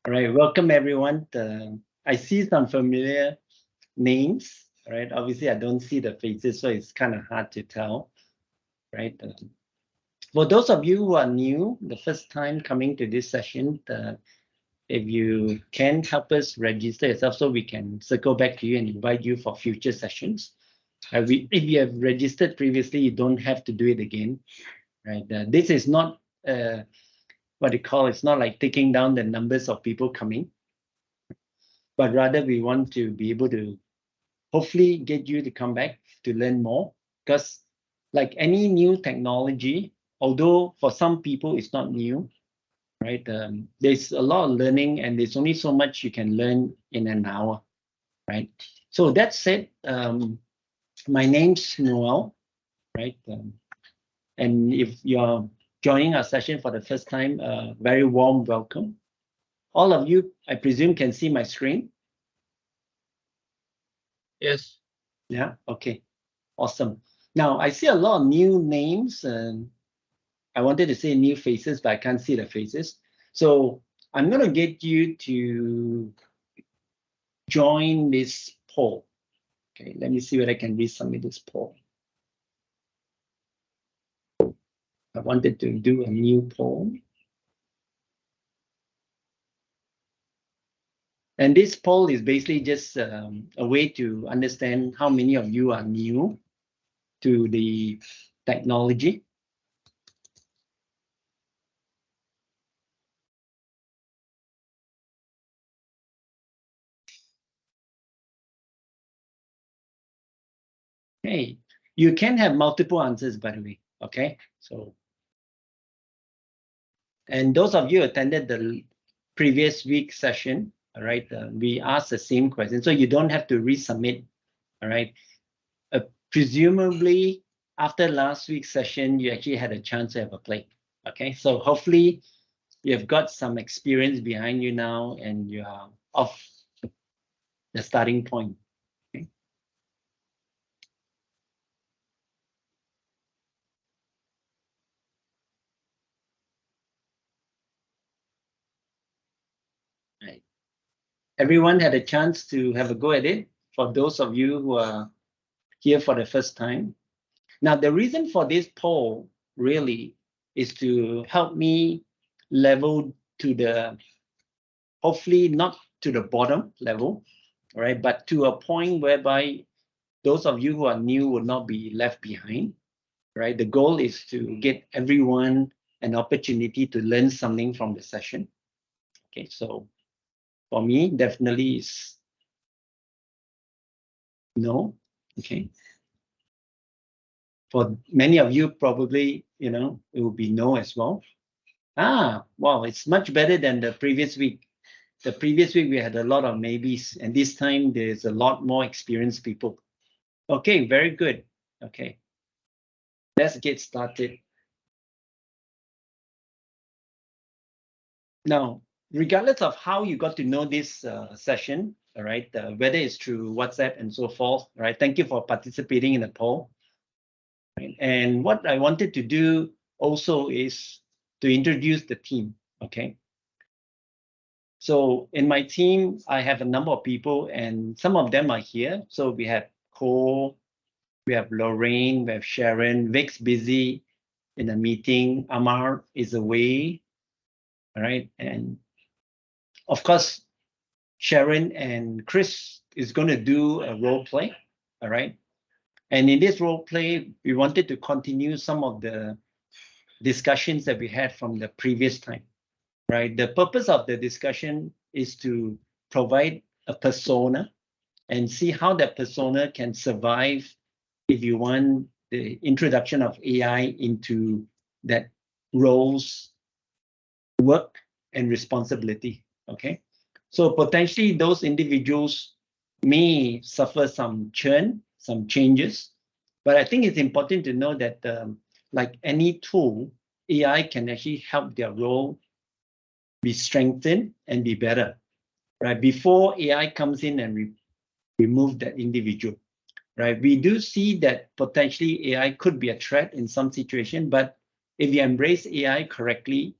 All right, welcome everyone. I see some familiar names, right? Obviously, I don't see the faces, so it's kind of hard to tell, right? For those of you who are new, the first time coming to this session, if you can help us register yourself so we can circle back to you and invite you for future sessions. If you have registered previously, you don't have to do it again, right? This is not what you call, it's not like taking down the numbers of people coming, but rather we want to be able to hopefully get you to come back to learn more. Because like any new technology, although for some people it's not new, right? There's a lot of learning and there's only so much you can learn in an hour, right? So that said, my name's Noel, right? And if you're joining our session for the first time, very warm welcome. All of you, I presume, can see my screen. Yes. Yeah, okay, awesome. Now, I see a lot of new names, and I wanted to say new faces, but I can't see the faces. So I'm going to get you to join this poll. Okay, let me see whether I can resubmit this poll. I wanted to do a new poll. And this poll is basically just a way to understand how many of you are new to the technology. Hey, you can have multiple answers, by the way, okay? So, and those of you attended the previous week session, all right, we asked the same question, so you don't have to resubmit, all right? Presumably, after last week's session, you actually had a chance to have a play, okay? So hopefully, you've got some experience behind you now and you are off the starting point. Okay? Right. Everyone had a chance to have a go at it. For those of you who are here for the first time. Now, the reason for this poll really is to help me level to the, hopefully not to the bottom level, right? But to a point whereby those of you who are new will not be left behind, right? The goal is to get everyone an opportunity to learn something from the session. Okay, so for me, definitely is no. Okay. For many of you, probably, it will be no as well. Wow, it's much better than the previous week. The previous week, we had a lot of maybes, and this time there's a lot more experienced people. Okay, very good. Okay, let's get started. Now, regardless of how you got to know this session, all right, whether it's through WhatsApp and so forth, all right, thank you for participating in the poll. Right? And what I wanted to do also is to introduce the team, okay? So in my team, I have a number of people and some of them are here. So we have Cole, we have Lorraine, we have Sharon, Vic's busy in a meeting, Amar is away, all right? And of course, Sharon and Chris is going to do a role play, all right? And in this role play, we wanted to continue some of the discussions that we had from the previous time, right? The purpose of the discussion is to provide a persona and see how that persona can survive if you want the introduction of AI into that role's work and responsibility, okay? So potentially those individuals may suffer some churn, some changes, but I think it's important to know that like any tool, AI can actually help their role be strengthened and be better, right? Before AI comes in and remove that individual, right? We do see that potentially AI could be a threat in some situation, but if you embrace AI correctly,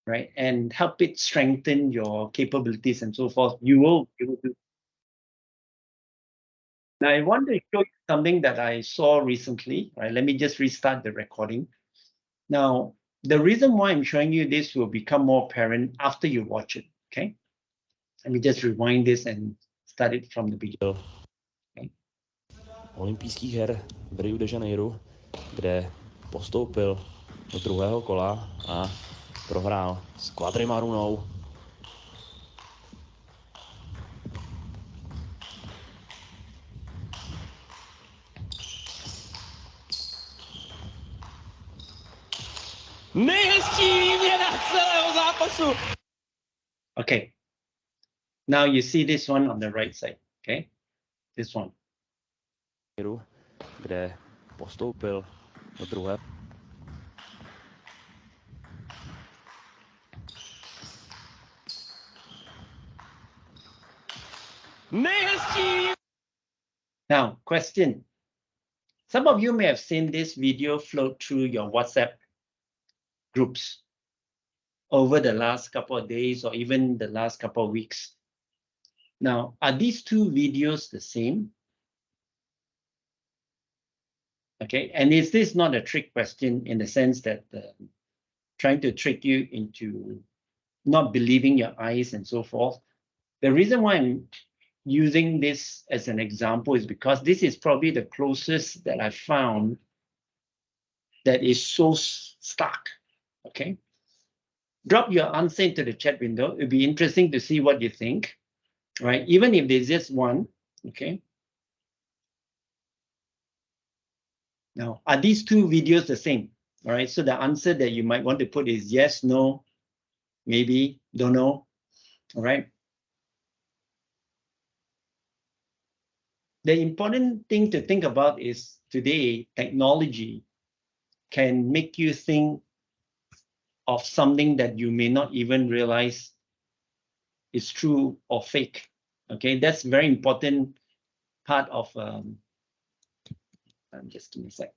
right? And help it strengthen your capabilities and so forth. You will do. Now, I want to show you something that I saw recently, right? Let me just restart the recording. Now, the reason why I'm showing you this will become more apparent after you watch it, okay? Let me just rewind this and start it from the beginning. Okay. Olympijských her v Rio de Janeiro, kde postoupil do druhého kola a prohrál s Quadrimarunou. Nejhezčí výměna celého zápasu! Okay. Now you see this one on the right side, okay? This one. Kde postoupil do druhé. Nejhezčí! Now, question. Some of you may have seen this video float through your WhatsApp groups over the last couple of days or even the last couple of weeks. Now, are these two videos the same? Okay, and is this not a trick question in the sense that trying to trick you into not believing your eyes and so forth? The reason why I'm using this as an example is because this is probably the closest that I found that is so stark, okay? Drop your answer into the chat window. It'd be interesting to see what you think, right? Even if there's just one, okay? Now, are these two videos the same? All right, so the answer that you might want to put is yes, no, maybe, don't know, all right? The important thing to think about is today, technology can make you think of something that you may not even realize is true or fake, okay? That's very important part of, just give me a sec.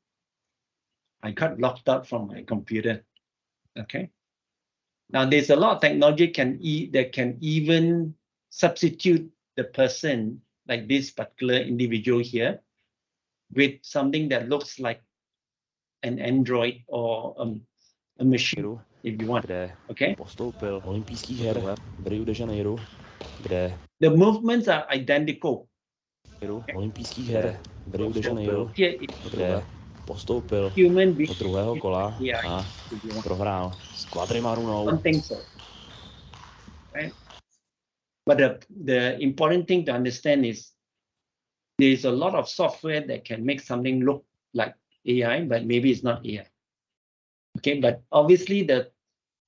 I got locked out from my computer, okay? Now, there's a lot of technology that can even substitute the person, like this particular individual here, with something that looks like an android or a machine, if you want, okay? Postoupil olympijských her v Rio de Janeiro, kde the movements are identical. Olympijských her v Rio de Janeiro, Here kde postoupil human do druhého kola a prohrál s Quadrimarunou. don't think so, right? But the important thing to understand is there's a lot of software that can make something look like AI, but maybe it's not AI. Okay, but obviously the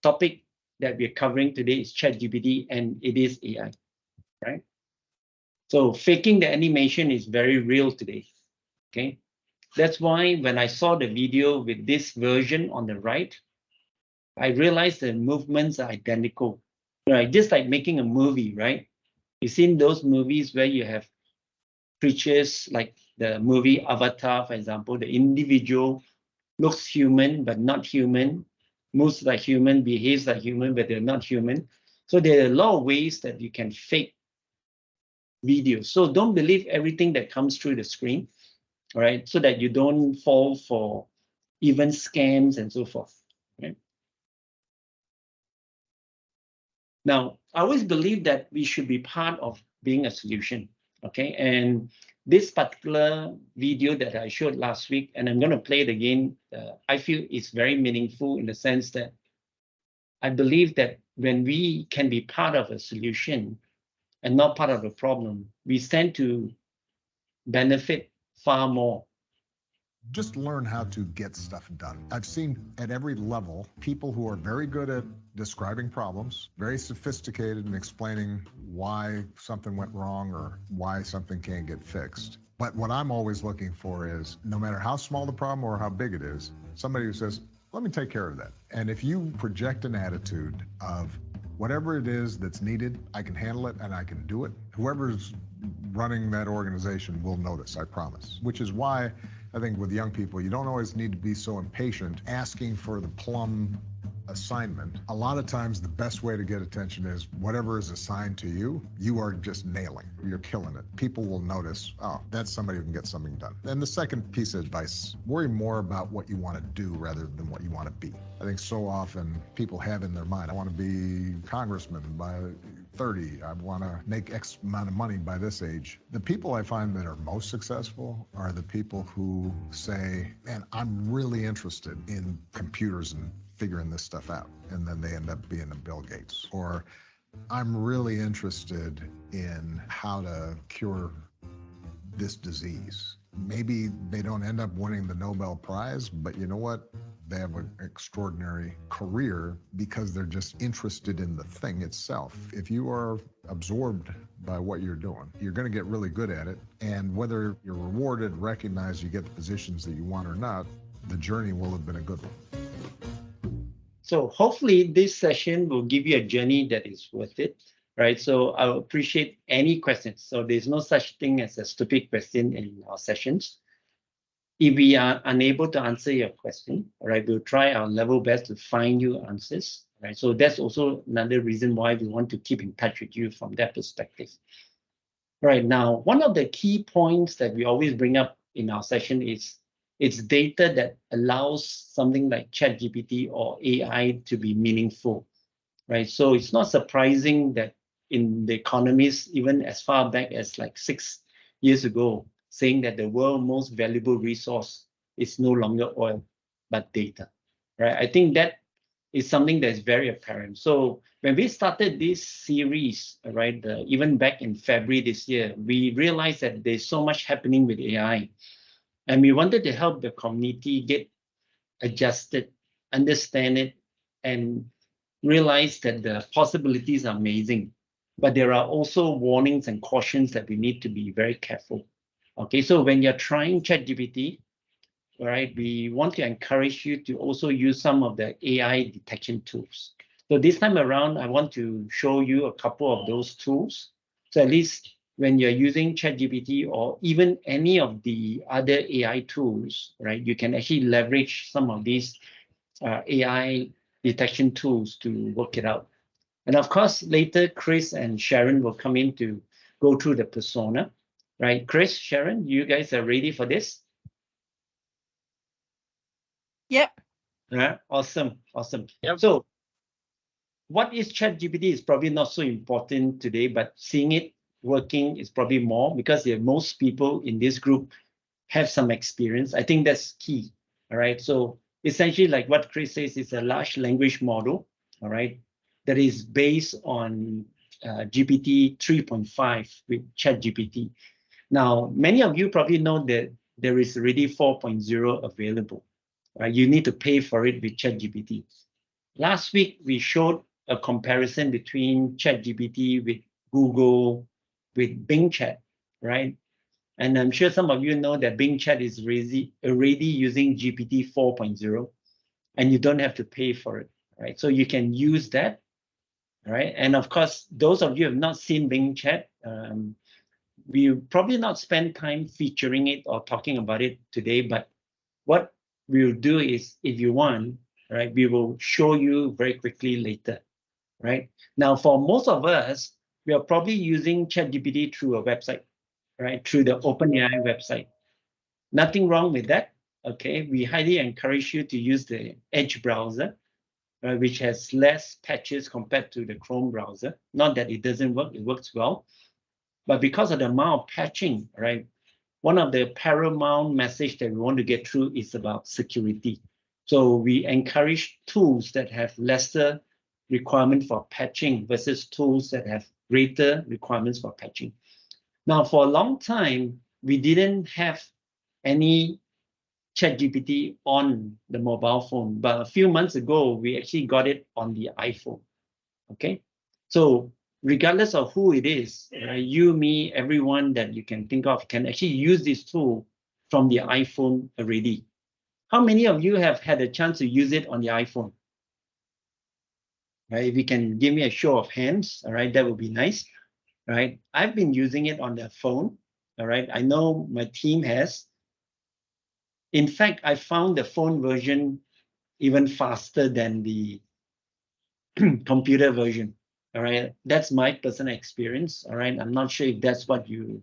topic that we're covering today is ChatGPT and it is AI, right? So faking the animation is very real today, okay? That's why when I saw the video with this version on the right, I realized the movements are identical, right? Just like making a movie, right? You've seen those movies where you have creatures like the movie Avatar, for example, the individual looks human, but not human, moves like human, behaves like human, but they're not human. So there are a lot of ways that you can fake videos. So don't believe everything that comes through the screen, all right? So that you don't fall for even scams and so forth, right? Now, I always believe that we should be part of being a solution, okay? And this particular video that I showed last week, and I'm going to play it again, I feel it's very meaningful in the sense that I believe that when we can be part of a solution and not part of a problem, we stand to benefit far more. Just learn how to get stuff done. I've seen at every level people who are very good at describing problems, very sophisticated in explaining why something went wrong or why something can't get fixed. But what I'm always looking for is, no matter how small the problem or how big it is, somebody who says, let me take care of that. And if you project an attitude of whatever it is that's needed, I can handle it and I can do it, whoever's running that organization will notice, I promise. Which is why I think with young people, you don't always need to be so impatient asking for the plum assignment, a lot of times the best way to get attention is whatever is assigned to you, you are just nailing. You're killing it. People will notice, oh, that's somebody who can get something done. And the second piece of advice, worry more about what you want to do rather than what you want to be. I think so often people have in their mind, I want to be congressman by 30, I want to make X amount of money by this age. The people I find that are most successful are the people who say, man, I'm really interested in computers and figuring this stuff out. And then they end up being a Bill Gates. Or I'm really interested in how to cure this disease. Maybe they don't end up winning the Nobel Prize, but you know what? They have an extraordinary career because they're just interested in the thing itself. If you are absorbed by what you're doing, you're going to get really good at it. And whether you're rewarded, recognized, you get the positions that you want or not, the journey will have been a good one. So hopefully this session will give you a journey that is worth it, right? So I appreciate any questions. So there's no such thing as a stupid question in our sessions. If we are unable to answer your question, all right, we'll try our level best to find you answers, right? So that's also another reason why we want to keep in touch with you from that perspective. Right now, one of the key points that we always bring up in our session is it's data that allows something like ChatGPT or AI to be meaningful, right? So it's not surprising that in the economists, even as far back as like 6 years ago, saying that the world's most valuable resource is no longer oil, but data, right? I think that is something that's very apparent. So when we started this series, right, even back in February this year, we realized that there's so much happening with AI, and we wanted to help the community get adjusted, understand it, and realize that the possibilities are amazing. But there are also warnings and cautions that we need to be very careful. Okay, so when you're trying ChatGPT, right, we want to encourage you to also use some of the AI detection tools. So this time around, I want to show you a couple of those tools. So at least when you're using ChatGPT or even any of the other AI tools, right, you can actually leverage some of these AI detection tools to work it out. And of course, later, Chris and Sharon will come in to go through the persona, right? Chris, Sharon, you guys are ready for this? Yep. Yeah, awesome, awesome. Yep. So what is ChatGPT is probably not so important today, but seeing it working is probably more because most people in this group have some experience. I think that's key, all right? So essentially like what Chris says, it's a large language model, all right, that is based on GPT 3.5 with ChatGPT. Now, many of you probably know that there is already 4.0 available. You need to pay for it with ChatGPT. Last week, we showed a comparison between ChatGPT with Google, with Bing Chat, right? And I'm sure some of you know that Bing Chat is already using GPT 4.0, and you don't have to pay for it, right? So you can use that, right? And of course, those of you who have not seen Bing Chat, we'll probably not spend time featuring it or talking about it today, but what we'll do is, if you want, right, we will show you very quickly later, right? Now, for most of us, we are probably using ChatGPT through a website, right, through the OpenAI website. Nothing wrong with that, okay? We highly encourage you to use the Edge browser, which has less patches compared to the Chrome browser. Not that it doesn't work, it works well. But because of the amount of patching, right, one of the paramount message that we want to get through is about security. So we encourage tools that have lesser requirement for patching versus tools that have greater requirements for patching. Now, for a long time, we didn't have any ChatGPT on the mobile phone, but a few months ago, we actually got it on the iPhone, okay? So regardless of who it is, you, me, everyone that you can think of can actually use this tool from the iPhone already. How many of you have had a chance to use it on the iPhone? Right, if you can give me a show of hands, all right, that would be nice, right? I've been using it on the phone, all right? I know my team has. In fact, I found the phone version even faster than the computer version. All right, that's my personal experience. All right, I'm not sure if that's what you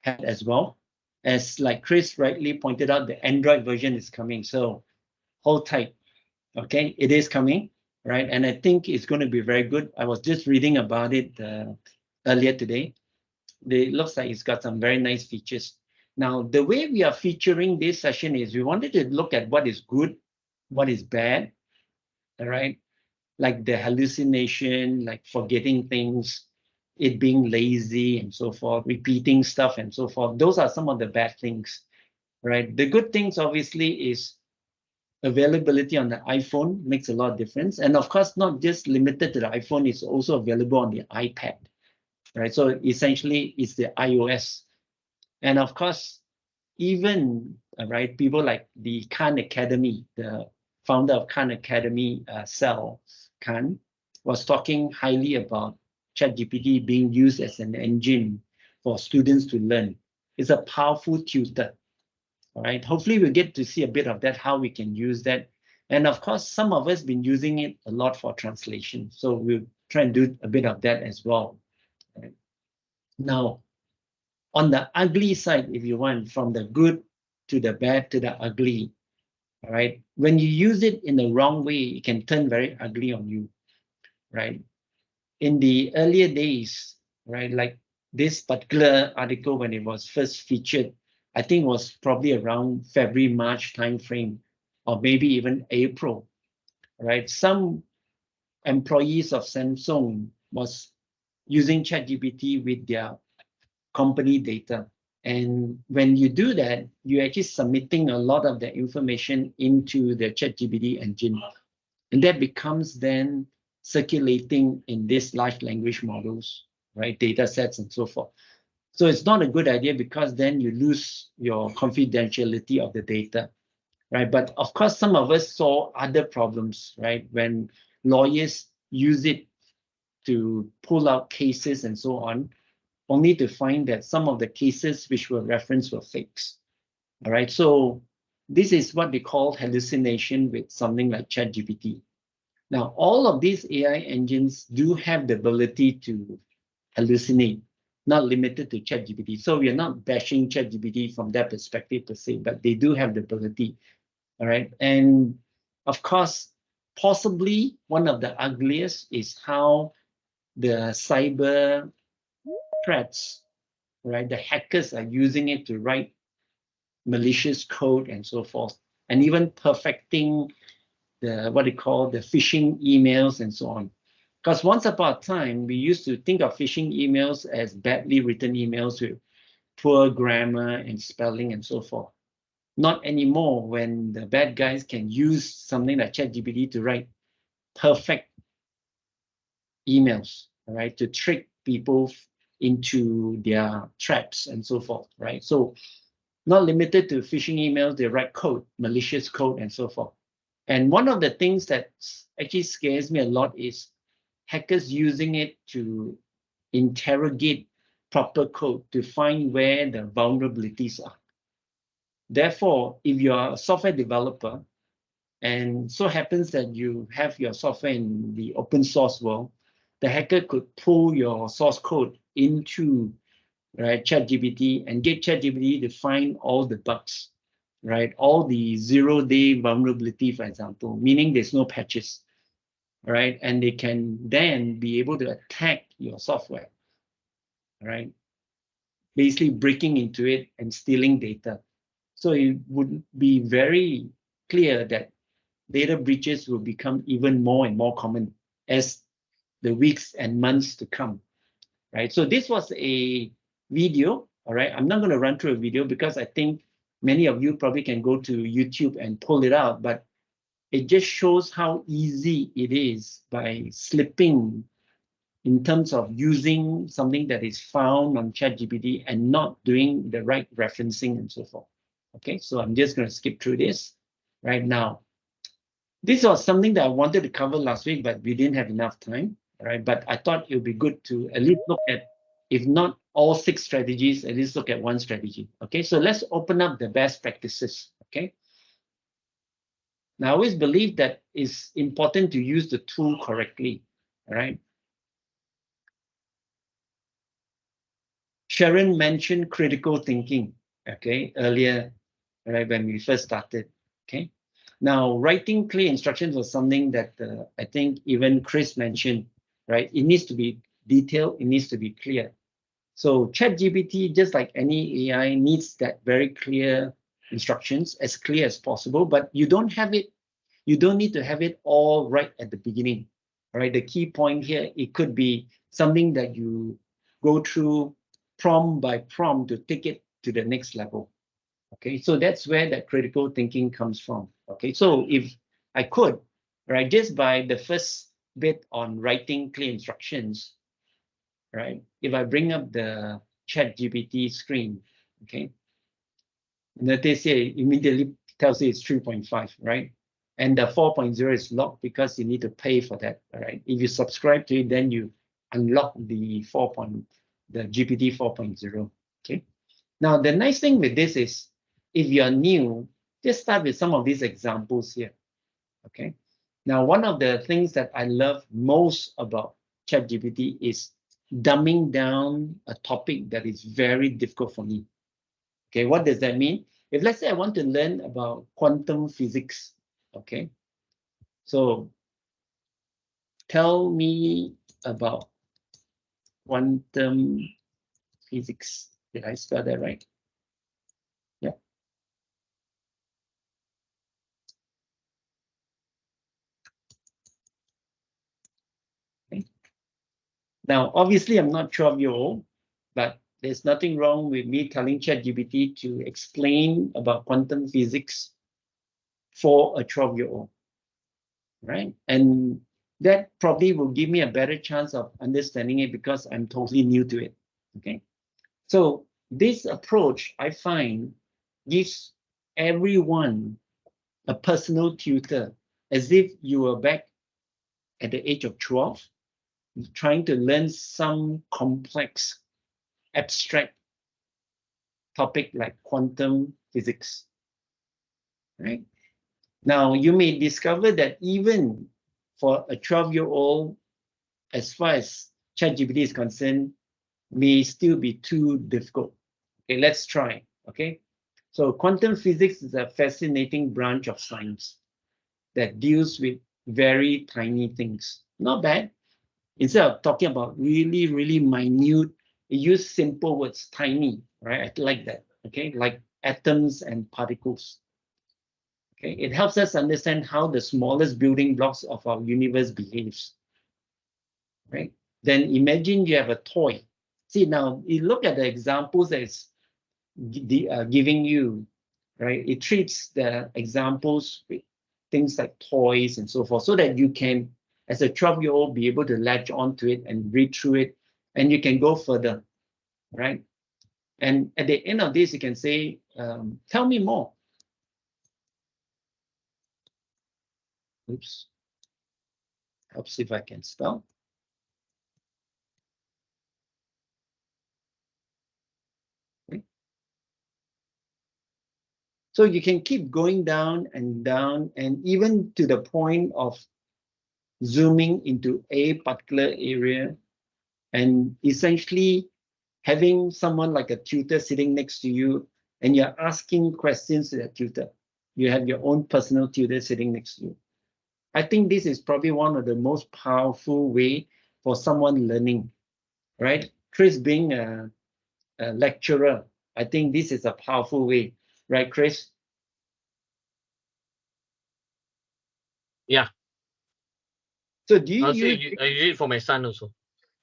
had as well. As like Chris rightly pointed out, the Android version is coming, so hold tight. Okay, it is coming, right? And I think it's going to be very good. I was just reading about it earlier today. It looks like it's got some very nice features. Now, the way we are featuring this session is we wanted to look at what is good, what is bad, all right? Like the hallucination, like forgetting things, it being lazy and so forth, repeating stuff and so forth. Those are some of the bad things, right? The good things obviously is availability on the iPhone makes a lot of difference. And of course, not just limited to the iPhone, it's also available on the iPad, right? So essentially it's the iOS. And of course, even, right, people like the Khan Academy, the founder of Khan Academy, Sal Khan, was talking highly about ChatGPT being used as an engine for students to learn. It's a powerful tutor, all right? Hopefully we'll get to see a bit of that, how we can use that. And of course, some of us been using it a lot for translation. So we'll try and do a bit of that as well. Right? Now, on the ugly side, if you want, from the good to the bad to the ugly, all right? When you use it in the wrong way, it can turn very ugly on you, right? In the earlier days, right, like this particular article when it was first featured, I think it was probably around February, March timeframe, or maybe even April, right? Some employees of Samsung was using ChatGPT with their company data. And when you do that, you're actually submitting a lot of the information into the ChatGPT engine. And that becomes then circulating in these large language models, right? Data sets and so forth. So it's not a good idea because then you lose your confidentiality of the data, right? But of course, some of us saw other problems, right? When lawyers use it to pull out cases and so on, only to find that some of the cases which were referenced were fakes. All right, so this is what they call hallucination with something like ChatGPT. Now, all of these AI engines do have the ability to hallucinate, not limited to ChatGPT. So we are not bashing ChatGPT from that perspective per se, but they do have the ability. All right, and of course, possibly one of the ugliest is how the cyber threats, right? The hackers are using it to write malicious code and so forth, and even perfecting the what they call the phishing emails and so on. Because once upon a time, we used to think of phishing emails as badly written emails with poor grammar and spelling and so forth. Not anymore when the bad guys can use something like ChatGPT to write perfect emails, right? To trick people into their traps and so forth, right? So not limited to phishing emails, they write code, malicious code and so forth. And one of the things that actually scares me a lot is hackers using it to interrogate proper code to find where the vulnerabilities are. Therefore, if you are a software developer and so happens that you have your software in the open source world, the hacker could pull your source code into, right, ChatGPT and get ChatGPT to find all the bugs, right? All the zero-day vulnerability, for example, meaning there's no patches, right? And they can then be able to attack your software, right? Basically breaking into it and stealing data. So it would be very clear that data breaches will become even more and more common as the weeks and months to come, right? So this was a video, all right? I'm not going to run through a video because I think many of you probably can go to YouTube and pull it out, but it just shows how easy it is by slipping in terms of using something that is found on ChatGPT and not doing the right referencing and so forth. Okay, so I'm just going to skip through this right now. This was something that I wanted to cover last week, but we didn't have enough time, right? But I thought it would be good to at least look at, if not all 6 strategies, at least look at one strategy. Okay, so let's open up the best practices. Okay. Now, I always believe that it's important to use the tool correctly. All right. Sharon mentioned critical thinking, okay, earlier, right, when we first started, okay. Now, writing clear instructions was something that I think even Chris mentioned, right? It needs to be detailed, it needs to be clear. So ChatGPT, just like any AI, needs that very clear instructions, as clear as possible, but you don't need to have it all right at the beginning, right? The key point here, it could be something that you go through prompt by prompt to take it to the next level. Okay, so that's where that critical thinking comes from. Okay, so if I could, right, just by the first bit on writing clear instructions, right, if I bring up the ChatGPT screen, okay, notice here it immediately tells you it's 3.5, right? And the 4.0 is locked because you need to pay for that, all right? If you subscribe to it, then you unlock the the GPT 4.0, okay? Now, the nice thing with this is, if you're new, just start with some of these examples here, okay? Now, one of the things that I love most about ChatGPT is dumbing down a topic that is very difficult for me. Okay, what does that mean? If let's say I want to learn about quantum physics, okay, so tell me about quantum physics. Did I spell that right? Yeah. Okay. Now, obviously, I'm not 12-year-old, but there's nothing wrong with me telling ChatGPT to explain about quantum physics for a 12-year-old, right? And that probably will give me a better chance of understanding it because I'm totally new to it, okay? So this approach, I find, gives everyone a personal tutor, as if you were back at the age of 12, trying to learn some complex, abstract topic like quantum physics, right? Now, you may discover that even for a 12-year-old, as far as ChatGPT is concerned, may still be too difficult. Okay, let's try, okay? So quantum physics is a fascinating branch of science that deals with very tiny things. Not bad. Instead of talking about really, really minute, it use simple words, tiny, right? I like that, okay? Like atoms and particles. Okay, it helps us understand how the smallest building blocks of our universe behaves, right? Then imagine you have a toy. See, now you look at the examples that it's giving you, right? It treats the examples with things like toys and so forth, so that you can, as a 12-year-old, be able to latch onto it and read through it, and you can go further, right? And at the end of this, you can say, tell me more. Oops. Helps if I can spell. Okay. So you can keep going down, and even to the point of zooming into a particular area and essentially having someone like a tutor sitting next to you and you're asking questions to that tutor. You have your own personal tutor sitting next to you. I think this is probably one of the most powerful way for someone learning, right? Chris being a lecturer, I think this is a powerful way, right, Chris? Yeah. So do you Also, use, I use it for my son also.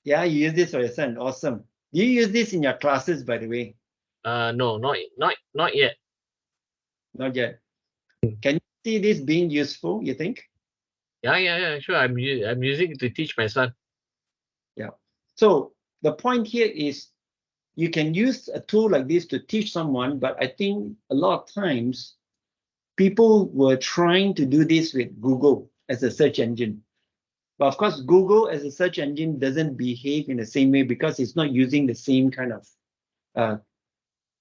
yeah, you use this for your son, awesome. Do you use this in your classes, by the way? No, not yet. Not yet. Can you see this being useful, you think? Yeah, sure. I'm using it to teach my son. Yeah. So the point here is you can use a tool like this to teach someone, but I think a lot of times people were trying to do this with Google as a search engine. But of course, Google as a search engine doesn't behave in the same way because it's not using the same kind of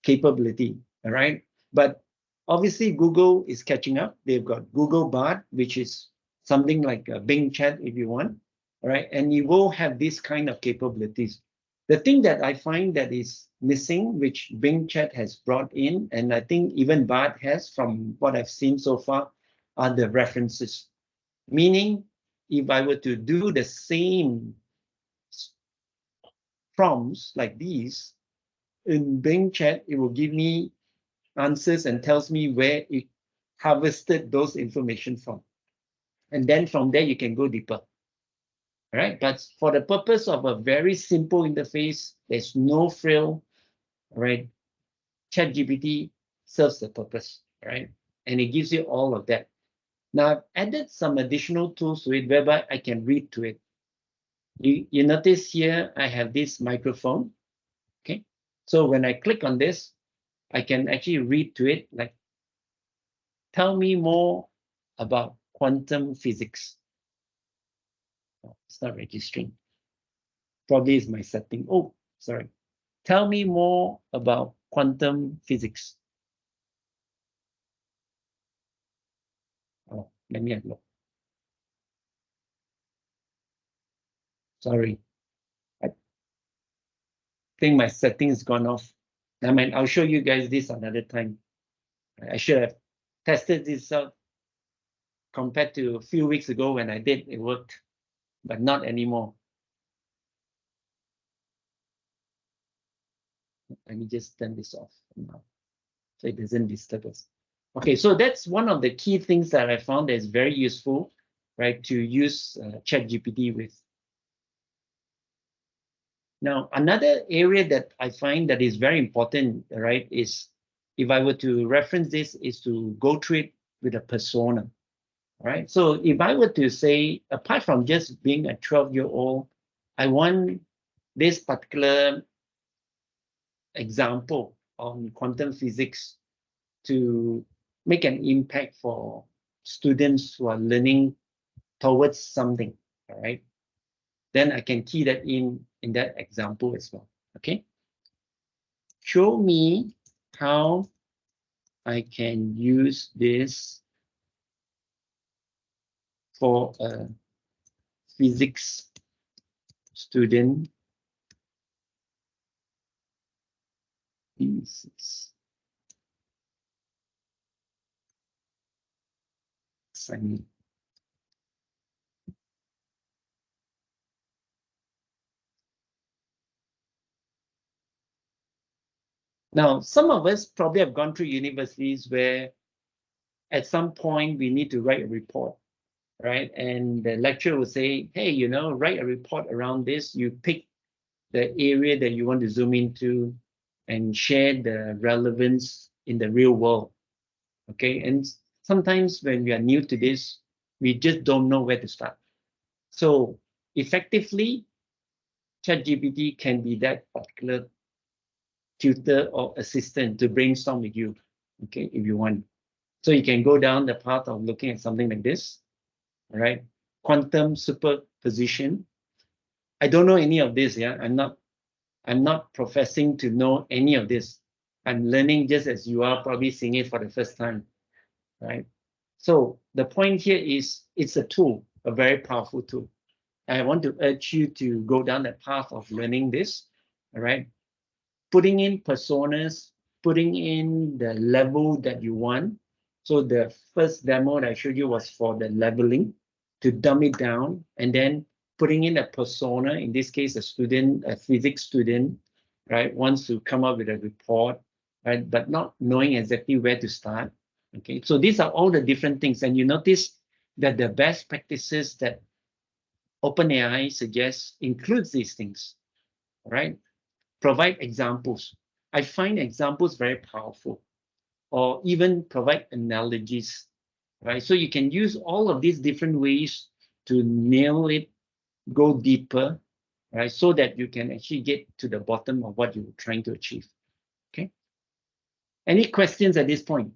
capability, all right? But obviously, Google is catching up. They've got Google Bard, which is something like a Bing Chat if you want. right? And you will have this kind of capabilities. The thing that I find that is missing, which Bing Chat has brought in, and I think even Bart has from what I've seen so far, are the references. Meaning, if I were to do the same prompts like these, in Bing Chat, it will give me answers and tells me where it harvested those information from. And then from there, you can go deeper. Right? But for the purpose of a very simple interface, there's no frill, right? ChatGPT serves the purpose, right? And it gives you all of that. Now, I've added some additional tools to it whereby I can read to it. You notice here, I have this microphone, okay? So when I click on this, I can actually read to it, like, tell me more about quantum physics. Oh, it's not registering. Probably is my setting. Oh, sorry. Tell me more about quantum physics. Oh, let me have a look. Sorry. I think my settings gone off. I mean, I'll show you guys this another time. I should have tested this out compared to a few weeks ago when I did, it worked, but not anymore. Let me just turn this off now so it doesn't disturb us. Okay, so that's one of the key things that I found that is very useful, right, to use ChatGPT with. Now, another area that I find that is very important, right, is if I were to reference this, is to go through it with a persona, right? So if I were to say, apart from just being a 12-year-old, I want this particular example on quantum physics to make an impact for students who are learning towards something, all right? Then I can key that in that example as well, okay? Show me how I can use this for a physics student. Physics assignment. Now, some of us probably have gone through universities where at some point we need to write a report, right? And the lecturer will say, hey, you know, write a report around this. You pick the area that you want to zoom into and share the relevance in the real world, okay? And sometimes when we are new to this, we just don't know where to start. So effectively, ChatGPT can be that particular tutor or assistant to brainstorm with you, okay, if you want. So you can go down the path of looking at something like this, all right? Quantum superposition. I don't know any of this, yeah? I'm not professing to know any of this. I'm learning just as you are probably seeing it for the first time, right? So the point here is it's a tool, a very powerful tool. I want to urge you to go down the path of learning this, all right? Putting in personas, putting in the level that you want. So the first demo that I showed you was for the leveling, to dumb it down, and then putting in a persona, in this case, a student, a physics student, right, wants to come up with a report, right, but not knowing exactly where to start. Okay, so these are all the different things. And you notice that the best practices that OpenAI suggests includes these things, right? Provide examples. I find examples very powerful, or even provide analogies, right? So you can use all of these different ways to nail it, go deeper, right? So that you can actually get to the bottom of what you're trying to achieve, okay? Any questions at this point?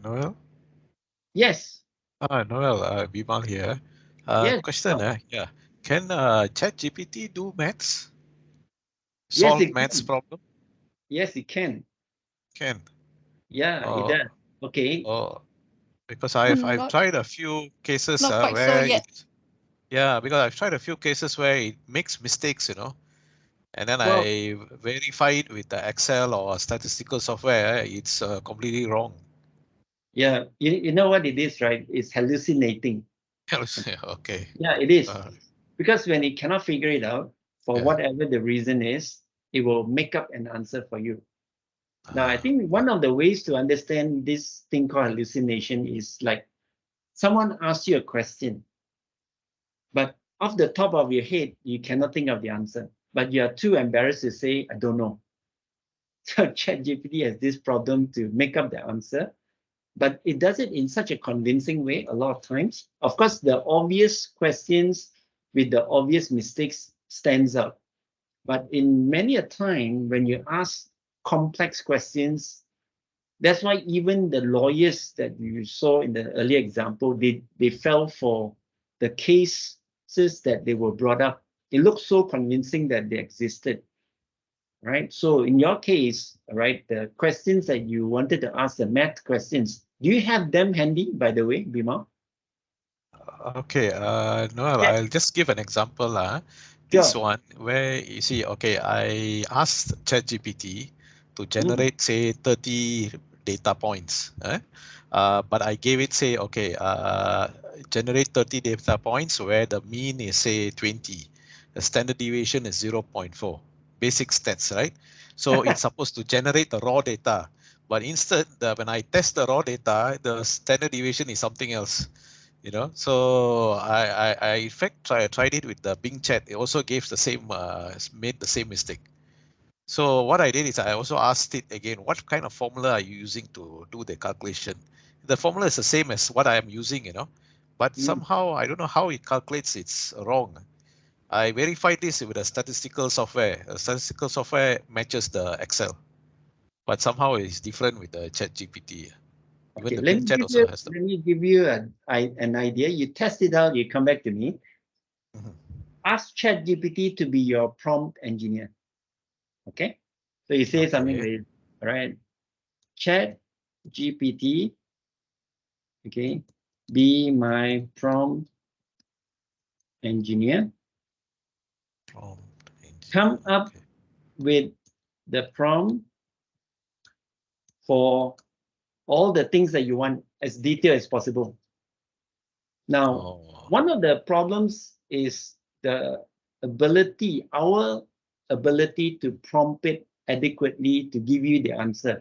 Noel? Yes, Noel, Bimal here. yes, Question, no. yeah. Can ChatGPT do maths? Yes, Solve it maths can. problem? Yes, it can. Can. Yeah, it Oh, does. Okay. oh. Because I've Not- tried a few cases Not quite so where yet. because I've tried a few cases where it makes mistakes, you know, and then Well, I verify it with the Excel or statistical software. It's completely wrong. yeah, you know what it is, right? It's hallucinating. Okay. Yeah, it is. Uh, Because when it cannot figure it out, for Yeah. whatever the reason is, it will make up an answer for you. Now, I Ah, think one of the ways to understand this thing called hallucination is like someone asks you a question, but off the top of your head, you cannot think of the answer, but you are too embarrassed to say, I don't know. So ChatGPT has this problem to make up the answer, but it does it in such a convincing way a lot of times. Of course, the obvious questions with the obvious mistakes stands out. But in many a time, when you ask complex questions, that's why even the lawyers that you saw in the earlier example, they fell for the cases that they were brought up. It looked so convincing that they existed, right? So in your case, right, the questions that you wanted to ask, the math questions, do you have them handy, by the way, Bima? Okay, Noel, Yeah, I'll just give an example. This sure. one where you see, okay, I asked ChatGPT to Mm, generate, say, 30 data points. But I gave it, say, okay, generate 30 data points where the mean is, say, 20. The standard deviation is 0.4. Basic stats, right? So it's supposed to generate the raw data. But instead, when I test the raw data, the standard deviation is something else. You know, so I in fact tried it with the Bing chat. It also gave the same made the same mistake. So what I did is I also asked it again, what kind of formula are you using to do the calculation? The formula is the same as what I am using, you know, but mm. somehow I don't know how it calculates. It's wrong. I verified this with a statistical software. A statistical software matches the Excel, but somehow it's different with the Chat GPT. Even Okay, the Bing chat also has the. let me give you an idea. You test it out, you come back to me. Mhm. Ask ChatGPT to be your prompt engineer. Okay, so you say something Okay. like, all right, ChatGPT, okay, be my prompt engineer. Prompt Come engineer. up Okay. with the prompt for all the things that you want as detailed as possible. Now, Oh. one of the problems is the ability, our ability to prompt it adequately to give you the answer.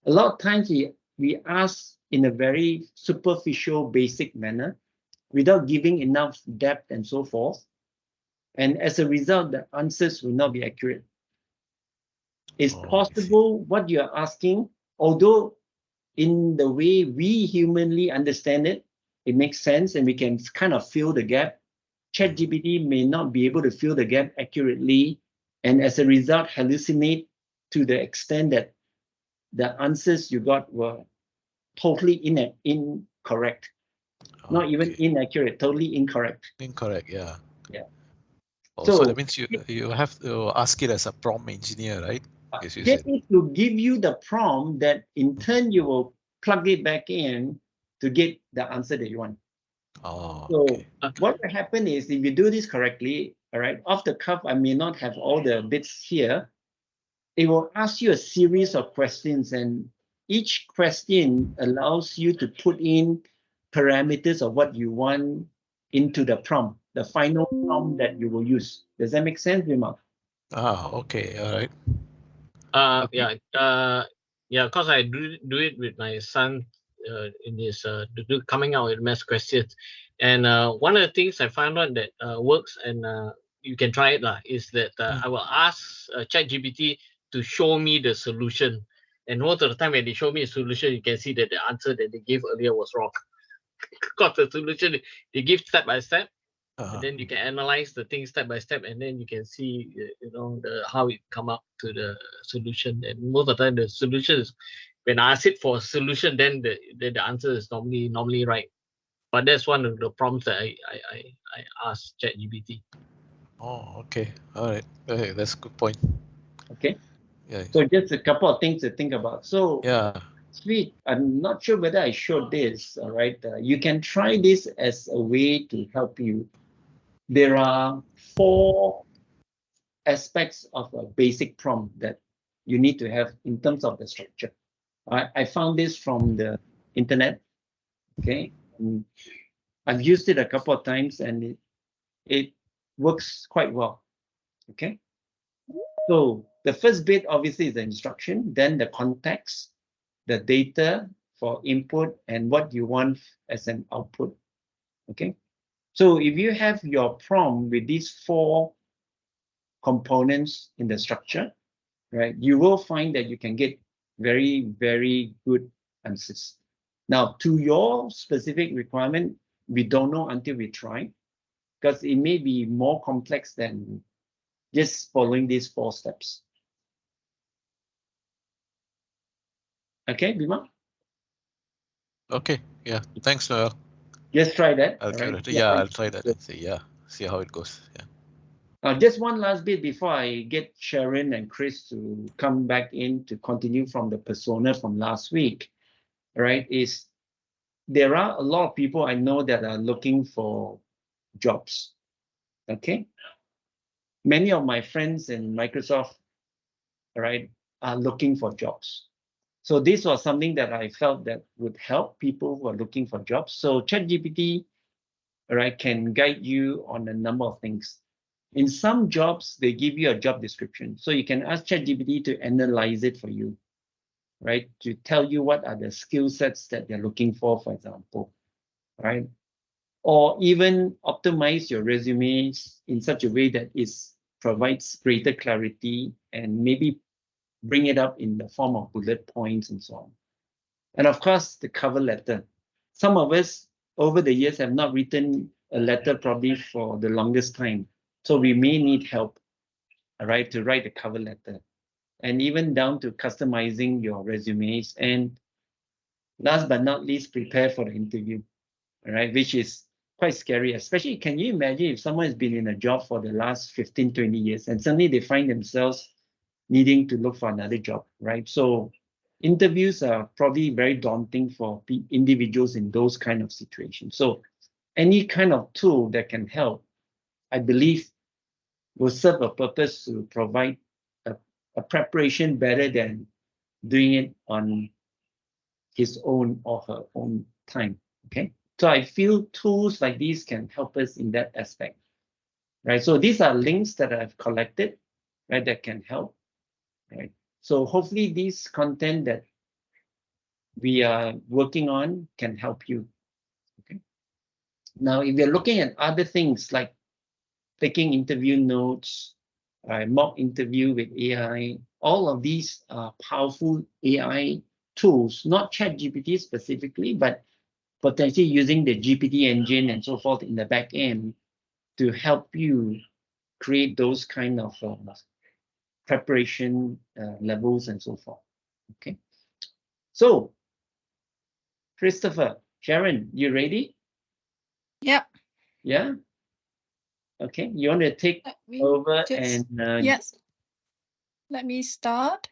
A lot of times we ask in a very superficial, basic manner without giving enough depth and so forth. And as a result, the answers will not be accurate. It's Oh, I see. possible what you're asking, although in the way we humanly understand it, it makes sense and we can kind of fill the gap. ChatGPT may not be able to fill the gap accurately, and as a result, hallucinate to the extent that the answers you got were totally incorrect. Not even Okay. inaccurate, totally incorrect. Incorrect. Yeah. Yeah. Oh, so that So means you have to ask it as a prompt engineer, right? As you get said. it to give you the prompt that in turn you will plug it back in to get the answer that you want. Oh, So okay. what will happen is if you do this correctly, all right, off the cuff, I may not have all the bits here. It will ask you a series of questions, and each question allows you to put in parameters of what you want into the prompt, the final prompt that you will use. Does that make sense, Vimal? Ah, okay. All right. Okay. Yeah. Yeah. Cause I do it with my son. In his coming out with math questions, and one of the things I found out that works, and you can try it lah, is that Mm. I will ask ChatGPT to show me the solution, and most of the time when they show me a solution, you can see that the answer that they gave earlier was wrong. Because the solution they give step by step, and Uh-huh. then you can analyze the thing step by step, and then you can see how it come up to the solution. And most of the time the solution is, when I ask it for a solution, then the answer is normally right. But that's one of the prompts that I ask ChatGPT. Oh, okay. All right. Okay, that's a good point. Okay. Yeah. So just a couple of things to think about. So Yeah. Sweet. I'm not sure whether I showed this. All right. You can try this as a way to help you. There are 4 aspects of a basic prompt that you need to have in terms of the structure. I found this from the internet. Okay. I've used it a couple of times and it works quite well. Okay. So the first bit obviously is the instruction, then the context, the data for input, and what you want as an output. Okay. So if you have your prompt with these 4 components in the structure, right, you will find that you can get very, very good answers. Now, to your specific requirement, we don't know until we try, because it may be more complex than just following these 4 steps. Okay, Bima? Okay, yeah. Thanks, Noel. Just try that. I'll try right? that. Yeah, I'll try that and see how it goes. Yeah. Just one last bit before I get Sharon and Chris to come back in to continue from the persona from last week, right? Is there are a lot of people I know that are looking for jobs. Okay. Many of my friends in Microsoft, right, are looking for jobs. So this was something that I felt that would help people who are looking for jobs. So ChatGPT, right, can guide you on a number of things. In some jobs, they give you a job description. So you can ask ChatGPT to analyze it for you, right? To tell you what are the skill sets that they're looking for example, right? Or even optimize your resumes in such a way that it provides greater clarity and maybe bring it up in the form of bullet points and so on. And of course, the cover letter. Some of us over the years have not written a letter probably for the longest time. So we may need help, all right, to write a cover letter, and even down to customizing your resumes. And last but not least, prepare for the interview, all right, which is quite scary. Especially, can you imagine if someone has been in a job for the last 15, 20 years and suddenly they find themselves needing to look for another job, right? So interviews are probably very daunting for individuals in those kind of situations. So any kind of tool that can help, I believe, will serve a purpose to provide a preparation better than doing it on his own or her own time. Okay. So I feel tools like these can help us in that aspect. Right. So these are links that I've collected, right, that can help. Right. So hopefully this content that we are working on can help you. Okay. Now, if you're looking at other things like taking interview notes, mock interview with AI, all of these are powerful AI tools, not ChatGPT specifically, but potentially using the GPT engine and so forth in the back end to help you create those kind of preparation levels and so forth. Okay. So, Christopher, Sharon, you ready? Yep. Yeah. Okay. You want to take over and yes. Let me start.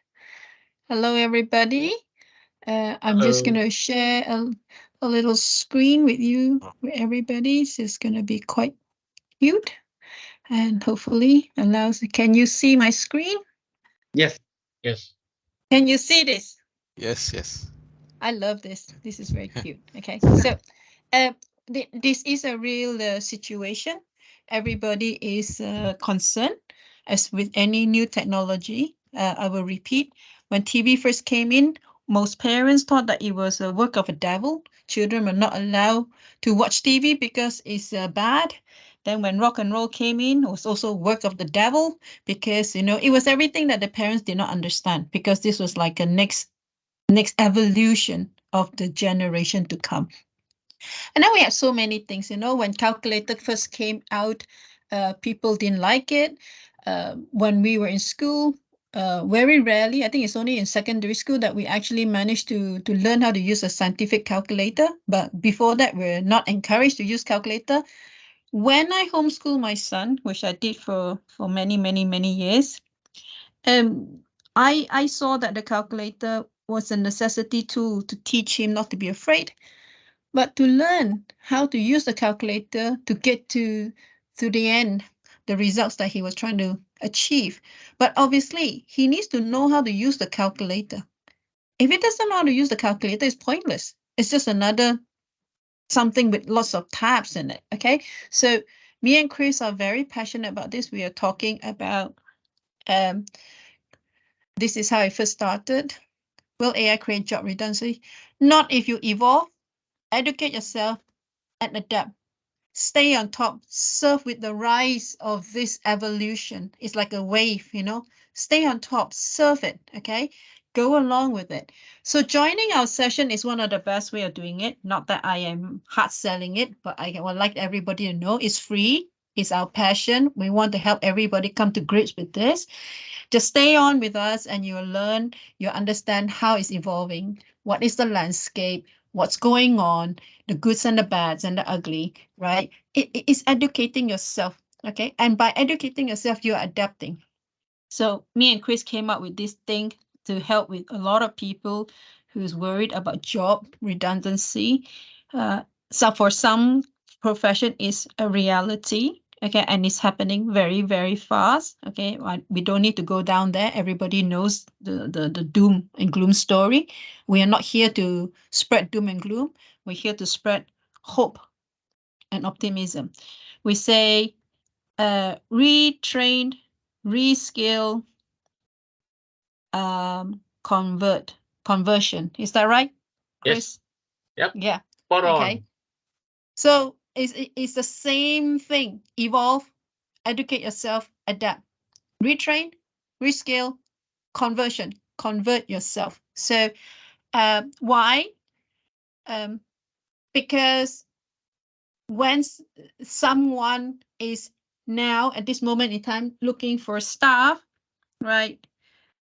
Hello, everybody. I'm just going to share a little screen with you, with everybody. It's going to be quite cute and hopefully allows. Can you see my screen? Yes. Yes. Can you see this? Yes, yes. I love this. This is very cute. Okay. So this is a real situation. Everybody is concerned, as with any new technology. I will repeat, when TV first came in, most parents thought that it was a work of a devil. Children were not allowed to watch TV because it's bad. Then when rock and roll came in, it was also work of the devil because, it was everything that the parents did not understand, because this was like a next evolution of the generation to come. And then we have so many things, when calculator first came out, people didn't like it. When we were in school, very rarely, I think it's only in secondary school that we actually managed to learn how to use a scientific calculator. But before that, we're not encouraged to use calculator. When I homeschool my son, which I did for many, many, many years, I saw that the calculator was a necessity tool to teach him not to be afraid, but to learn how to use the calculator to get to the end, the results that he was trying to achieve. But obviously, he needs to know how to use the calculator. If he doesn't know how to use the calculator, it's pointless. It's just another something with lots of tabs in it. Okay, so me and Chris are very passionate about this. We are talking about this is how it first started. Will AI create job redundancy? Not if you evolve, educate yourself, and adapt. Stay on top, surf with the rise of this evolution. It's like a wave, you know. Stay on top, surf it, okay? Go along with it. So joining our session is one of the best way of doing it. Not that I am hard selling it, but I would like everybody to know it's free. It's our passion. We want to help everybody come to grips with this. Just stay on with us and you'll learn, you'll understand how it's evolving, what is the landscape, what's going on, the goods and the bads and the ugly, right? It is educating yourself, okay? And by educating yourself, you're adapting. So me and Chris came up with this thing to help with a lot of people who's worried about job redundancy. So for some profession is a reality, okay, and it's happening very, very fast, okay. We don't need to go down there. Everybody knows the doom and gloom story. We are not here to spread doom and gloom. We're here to spread hope and optimism. We say retrain, reskill, conversion. Is that right, Chris? Yes. Yep. Yeah. Spot Okay. on. So it's the same thing. Evolve, educate yourself, adapt, retrain, reskill, conversion, convert yourself. So why? Because when someone is now at this moment in time looking for staff, right?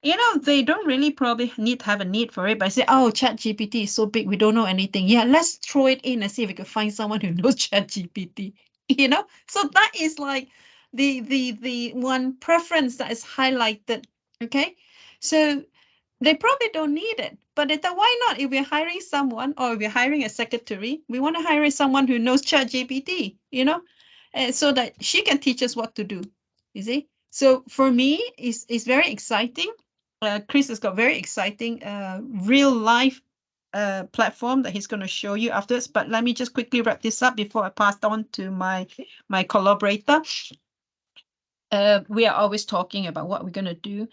You know, they don't really probably need to have a need for it, but say, oh, ChatGPT is so big, we don't know anything. Yeah, let's throw it in and see if we can find someone who knows ChatGPT. You know, so that is like the one preference that is highlighted. Okay, so they probably don't need it, but they thought, why not? If we're hiring someone or if we're hiring a secretary, we want to hire someone who knows ChatGPT, you know, so that she can teach us what to do. You see, so for me, it's very exciting. Chris has got very exciting real life platform that he's going to show you afterwards. But let me just quickly wrap this up before I pass on to my collaborator. We are always talking about what we're going to do.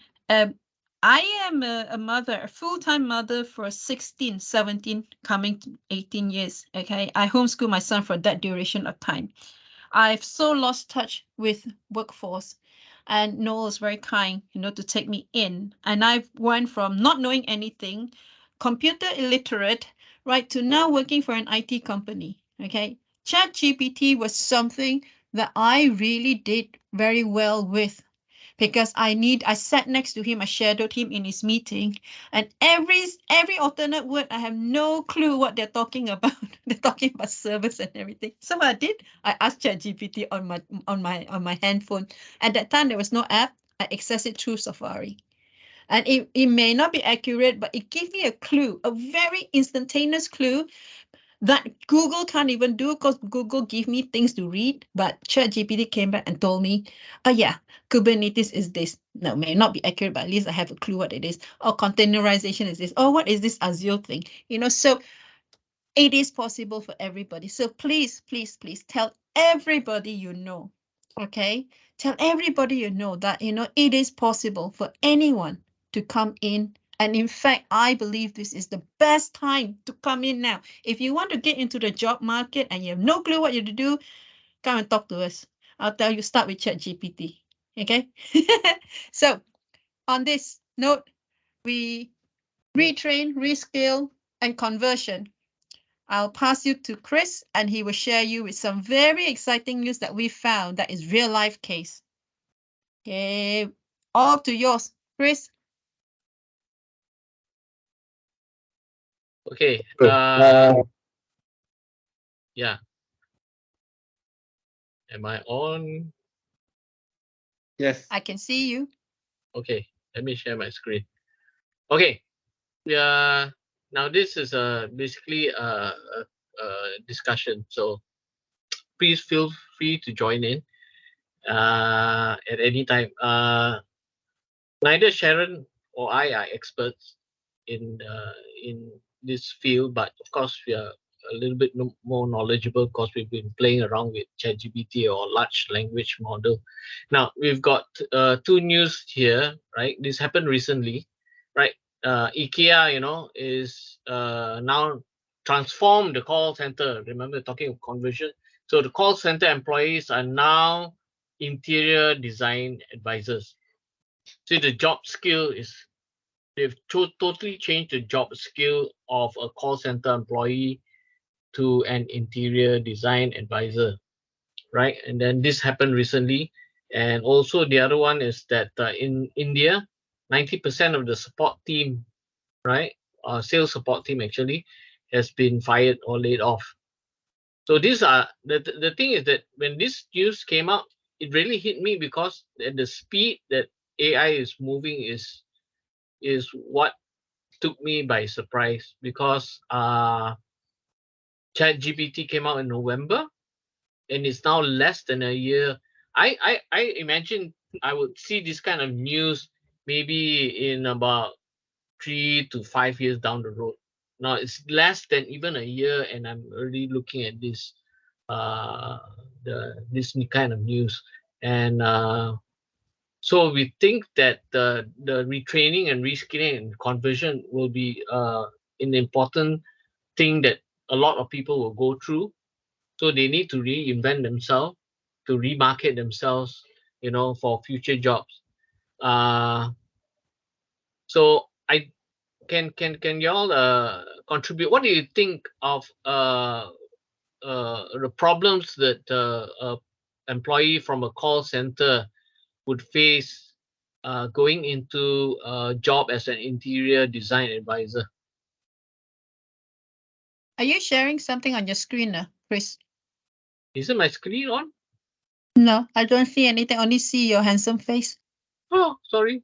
I am a mother, a full-time mother for 16, 17, coming to 18 years. Okay, I homeschool my son for that duration of time. I've so lost touch with workforce, and Noel is very kind, you know, to take me in. And I've went from not knowing anything, computer illiterate, right, to now working for an IT company. Okay, ChatGPT was something that I really did very well with, because I sat next to him, I shadowed him in his meeting, and every alternate word, I have no clue what they're talking about. They're talking about servers and everything. So what I did, I asked ChatGPT on my handphone. At that time, there was no app. I accessed it through Safari. And it may not be accurate, but it gave me a clue, a very instantaneous clue that Google can't even do, because Google give me things to read, but ChatGPT came back and told me, oh yeah, Kubernetes is this. No, may not be accurate, but at least I have a clue what it is. Or containerization is this. Oh, what is this Azure thing? You know, so it is possible for everybody. So please, please, please tell everybody you know, okay? Tell everybody you know that, you know, it is possible for anyone to come in. And in fact, I believe this is the best time to come in now. If you want to get into the job market and you have no clue what you to do, come and talk to us. I'll tell you, start with ChatGPT, okay? So on this note, we retrain, reskill, and conversion. I'll pass you to Chris, and he will share you with some very exciting news that we found that is real life case. Okay, all to yours, Chris. Okay. Yeah. Am I on? Yes. I can see you. Okay. Let me share my screen. Okay. Yeah. Now this is basically a discussion. So please feel free to join in at any time. Neither Sharon or I are experts in this field, but of course we are a little bit more knowledgeable because we've been playing around with ChatGPT or large language model. Now we've got two news here, right? This happened recently, right? IKEA, is now transformed the call center. Remember talking of conversion? So the call center employees are now interior design advisors. See, the job skill is they've totally changed the job skill of a call center employee to an interior design advisor, right? And then this happened recently. And also the other one is that in India, 90% of the support team, right, sales support team actually, has been fired or laid off. So these are the thing is that when this news came out, it really hit me because at the speed that AI is moving is what took me by surprise because ChatGPT came out in November and it's now less than a year. I imagine I would see this kind of news maybe in about 3 to 5 years down the road. Now it's less than even a year, and I'm already looking at this this kind of news, and so we think that the retraining and reskilling and conversion will be an important thing that a lot of people will go through. So they need to reinvent themselves, to remarket themselves, for future jobs. So I can y'all contribute? What do you think of the problems that employee from a call center would face going into a job as an interior design advisor? Are you sharing something on your screen, Chris? Isn't my screen on? No, I don't see anything. Only see your handsome face. Oh, sorry.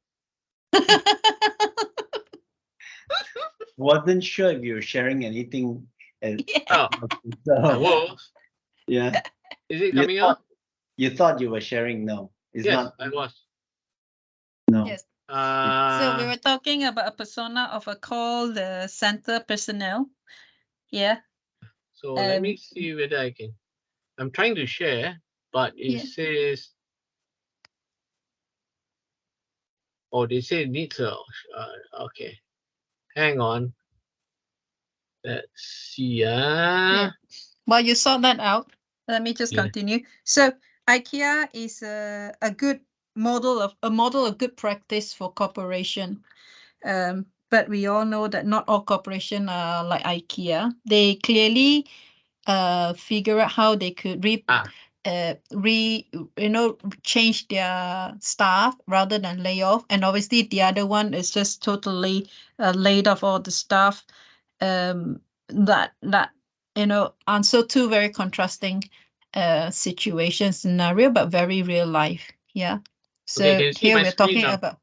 Wasn't sure if you were sharing anything. Yeah. Oh, So, was. yeah. Is it You coming thought, out? you thought you were sharing. No, it's Yes, not. I was. No. Yes. So we Uh, were talking about a persona of a call center personnel. Yeah. so let me see whether I can. I'm trying to share, but it Yeah. says. Oh, they say it needs a. Okay, hang on. Let's see. Yeah. While you sort that out, let me just Yeah. continue. So IKEA is a good model of good practice for corporation. But we all know that not all corporations are like IKEA. They clearly figure out how they could change their staff rather than lay off. And obviously the other one is just totally laid off all the staff. That answer two very contrasting situation scenario, but very real life. Yeah. So Okay, can you see here my we're screen talking now? about.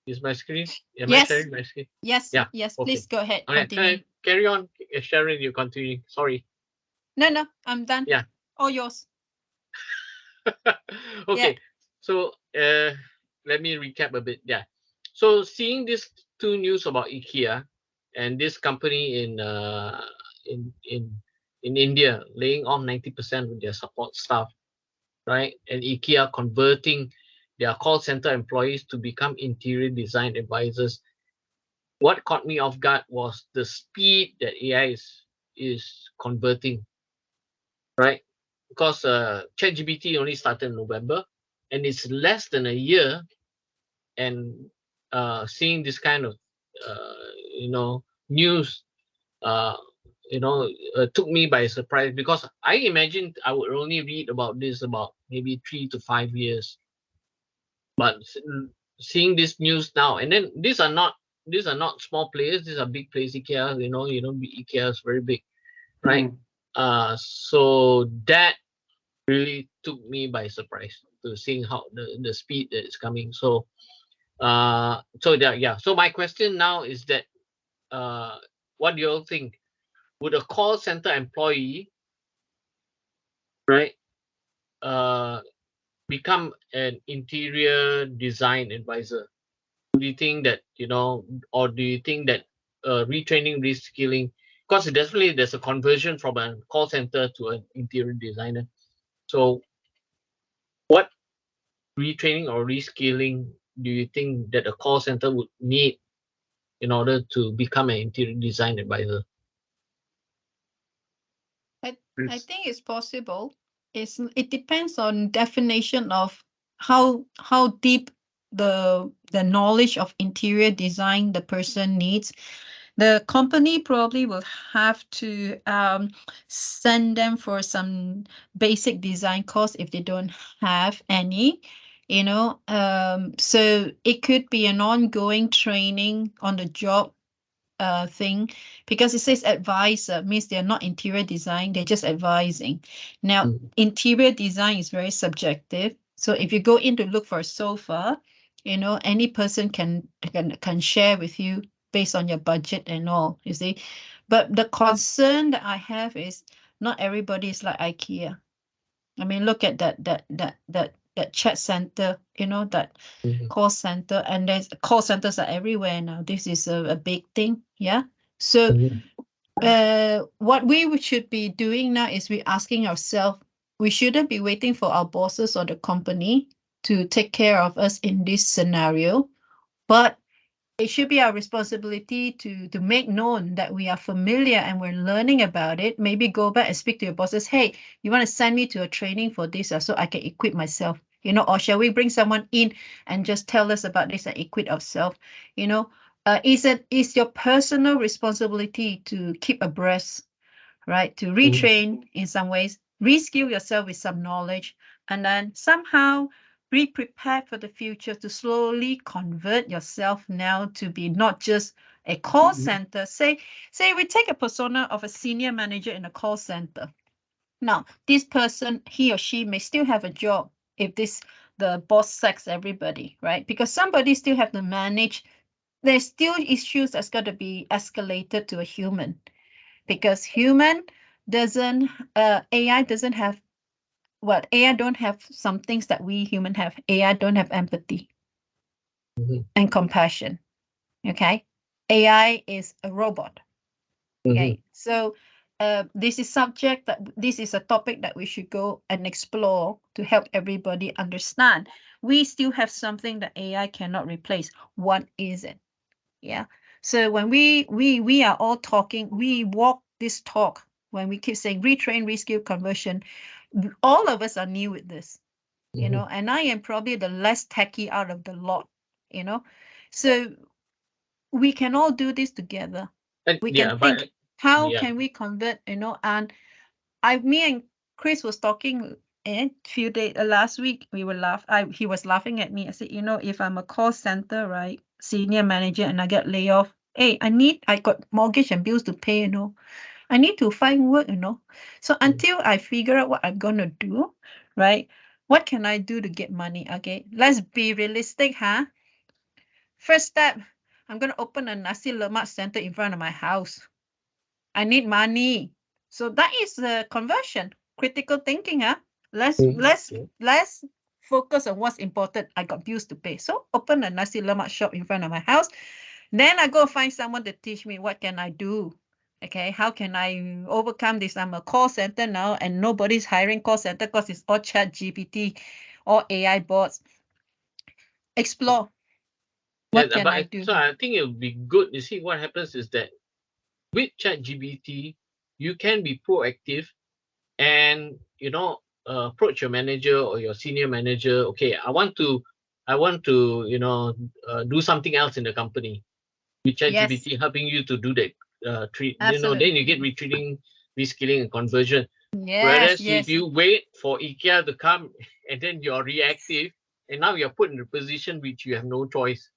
Is my screen? Am I Yes. sharing my screen? Yes. Yeah, Yes. okay. Please go ahead. Okay, Continue. carry on, Sharon. You continue. Sorry. No, I'm done. Yeah. All yours. Okay. So let me recap a bit. Yeah. So seeing these two news about IKEA and this company in India laying off 90% of their support staff, right? And IKEA converting their call center employees to become interior design advisors. What caught me off guard was the speed that AI is converting, right? Because ChatGPT only started in November, and it's less than a year, and seeing this kind of news, took me by surprise because I imagined I would only read about this about maybe 3 to 5 years, but seeing this news now, and then these are not small players; these are big players. IKEA, IKEA is very big, right? So that really took me by surprise to seeing how the speed that it's coming. So So my question now is that, what do you all think? Would a call center employee, right, become an interior design advisor? Do you think that, or do you think that retraining, reskilling, because definitely there's a conversion from a call center to an interior designer. So what retraining or reskilling do you think that a call center would need in order to become an interior design advisor? I think it's possible. It depends on definition of how deep the knowledge of interior design the person needs. The company probably will have to send them for some basic design course if they don't have any, so it could be an ongoing training on the job thing, because it says advisor means they're not interior design, they're just advising. Now, interior design is very subjective. So if you go in to look for a sofa, any person can share with you based on your budget and all, you see. But the concern that I have is not everybody is like IKEA. I mean, look at that chat center, that call center, and there's call centers are everywhere now. This is a big thing, yeah. So, what we should be doing now is we asking ourselves, we shouldn't be waiting for our bosses or the company to take care of us in this scenario, but it should be our responsibility to make known that we are familiar and we're learning about it. Maybe go back and speak to your bosses. Hey, you want to send me to a training for this so I can equip myself, or shall we bring someone in and just tell us about this and equip ourselves? Is your personal responsibility to keep abreast, right? To retrain in some ways, reskill yourself with some knowledge, and then somehow be prepared for the future to slowly convert yourself now to be not just a call center. Say we take a persona of a senior manager in a call center. Now, this person, he or she may still have a job if the boss sacks everybody, right? Because somebody still have to manage. There's still issues that's got to be escalated to a human, because human doesn't AI doesn't have what AI don't have some things that we human have. AI don't have empathy and compassion. Okay, AI is a robot. Okay, so this is a topic that we should go and explore to help everybody understand. We still have something that AI cannot replace. What is it? Yeah. So when we are all talking, we walk this talk when we keep saying retrain, reskill, conversion. All of us are new with this, and I am probably the less techie out of the lot, So we can all do this together. We can think, how can we convert, and me and Chris was talking a few days last week. We were he was laughing at me. I said, if I'm a call center, right, senior manager, and I get laid off, hey, I got mortgage and bills to pay, I need to find work, So until I figure out what I'm gonna do, right, what can I do to get money? Okay, let's be realistic, huh? First step, I'm gonna open a nasi lemak center in front of my house. I need money. So that is the conversion. Critical thinking, huh? Let's focus on what's important. I got bills to pay. So open a nasi lemak shop in front of my house. Then I go find someone to teach me what can I do. Okay, how can I overcome this? I'm a call center now and nobody's hiring call center because it's all ChatGPT or AI bots. Explore. What can I do? So I think it would be good. You see, what happens is that with ChatGPT, you can be proactive and approach your manager or your senior manager. Okay, I want to do something else in the company. With ChatGPT helping you to do that, then you get retreating, reskilling, and conversion. Whereas if you wait for IKEA to come and then you're reactive, and now you're put in a position which you have no choice.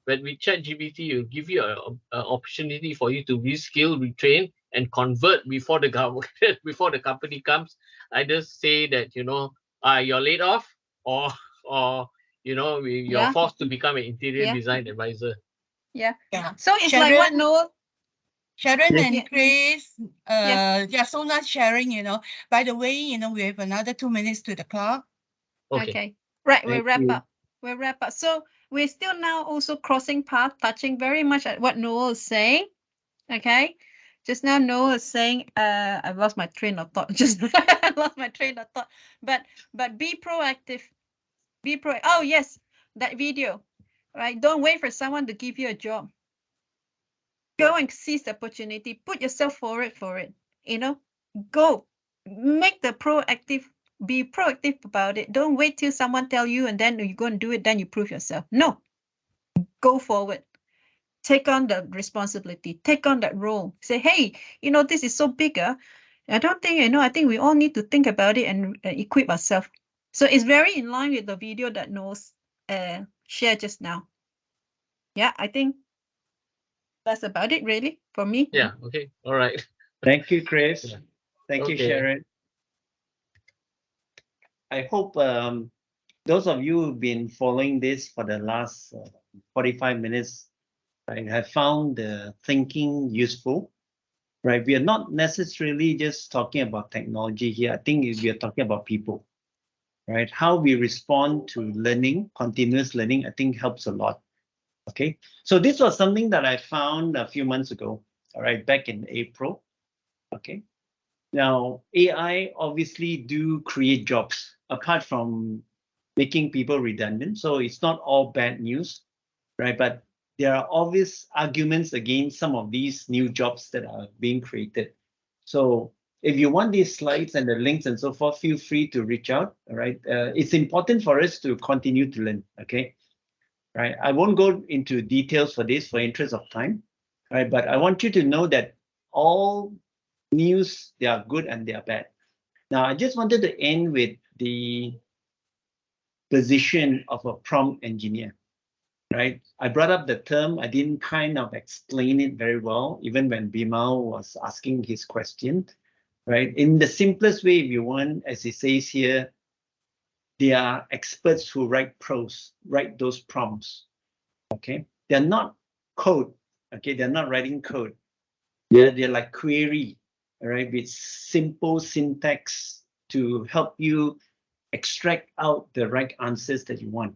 But with ChatGPT, it'll give you an opportunity for you to reskill, retrain, and convert before the government, before the company comes. I just say that you're laid off, or you're Yeah. forced to become an interior Yeah. design advisor. Yeah. Yeah. So it's like what Sharon, Noel. Sharon Yes. and Yeah. Chris, Yeah. yeah, so nice sharing, By the way, we have another 2 minutes to the clock. Okay. Right. We'll Thank wrap you. up. We'll wrap up. So we're still now also crossing path, touching very much at what Noel is saying. Okay. Just now Noel is saying, I've lost my train of thought. Just I lost my train of thought. But be proactive. Be pro. Oh yes, that video. Right. Don't wait for someone to give you a job. Go and seize the opportunity. Put yourself forward for it. Go. Make the proactive. Be proactive about it. Don't wait till someone tell you and then you go and do it. Then you prove yourself. No. Go forward. Take on the responsibility. Take on that role. Say, hey, this is so bigger. I don't think I think we all need to think about it and equip ourselves. So it's very in line with the video that Noel's shared just now. Yeah, I think that's about it, really, for me. Yeah. Okay. All right. Thank you, Chris. Yeah. Thank you, Okay. Sharon. I hope those of you who've been following this for the last 45 minutes, right, have found the thinking useful, right? We are not necessarily just talking about technology here. I think we are talking about people, right? How we respond to learning, continuous learning, I think helps a lot. Okay, so this was something that I found a few months ago, all right, back in April. Okay, now AI obviously do create jobs apart from making people redundant. So it's not all bad news, right? But there are obvious arguments against some of these new jobs that are being created. So if you want these slides and the links and so forth, feel free to reach out. All right, it's important for us to continue to learn. Okay, right? I won't go into details for this for interest of time, right? But I want you to know that all news, they are good and they are bad. Now, I just wanted to end with the position of a prompt engineer, right? I brought up the term, I didn't kind of explain it very well, even when Bimal was asking his question, right? In the simplest way, if you want, as it says here, they are experts who write prose, write those prompts, okay? They're not code, okay? They're not writing code. They're like query, all right, with simple syntax to help you extract out the right answers that you want.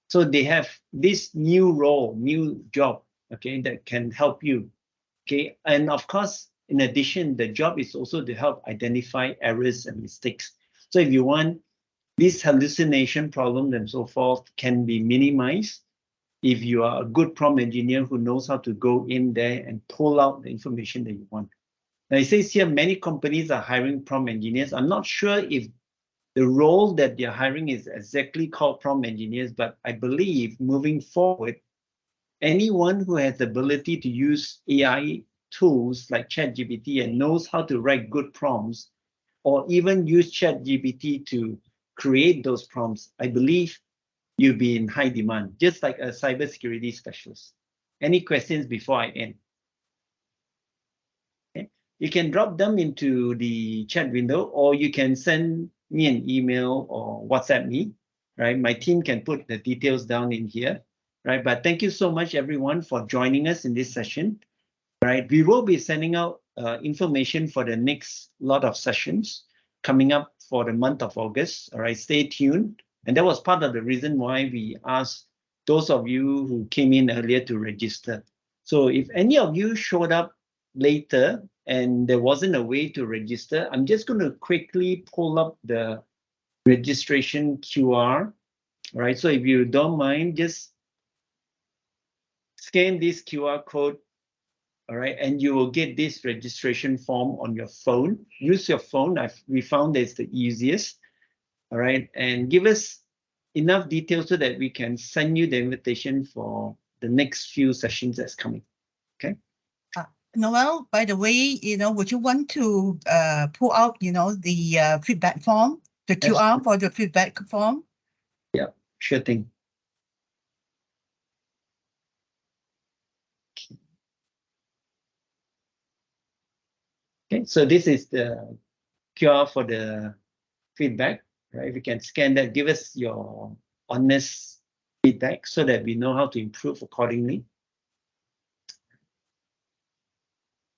So they have this new role, new job, okay, that can help you, okay? And of course, in addition, the job is also to help identify errors and mistakes. So if you want, this hallucination problem and so forth can be minimized if you are a good prompt engineer who knows how to go in there and pull out the information that you want. Now, it says here many companies are hiring prompt engineers. I'm not sure if the role that they're hiring is exactly called prompt engineers, but I believe moving forward, anyone who has the ability to use AI tools like ChatGPT and knows how to write good prompts, or even use ChatGPT to create those prompts, I believe you'll be in high demand, just like a cybersecurity specialist. Any questions before I end? Okay. You can drop them into the chat window, or you can send me an email or WhatsApp me, right? My team can put the details down in here, right? But thank you so much, everyone, for joining us in this session, right? We will be sending out information for the next lot of sessions coming up for the month of August, all right? Stay tuned. And that was part of the reason why we asked those of you who came in earlier to register. So if any of you showed up later and there wasn't a way to register, I'm just going to quickly pull up the registration QR, right? So if you don't mind, just scan this QR code, all right, and you will get this registration form on your phone. Use your phone. We found it's the easiest, all right, and give us enough details so that we can send you the invitation for the next few sessions that's coming. Okay. Noel, by the way, would you want to pull out, the feedback form, the Yes. QR for the feedback form? Yeah, sure thing. Okay, so this is the QR for the feedback, right? If you can scan that, give us your honest feedback so that we know how to improve accordingly.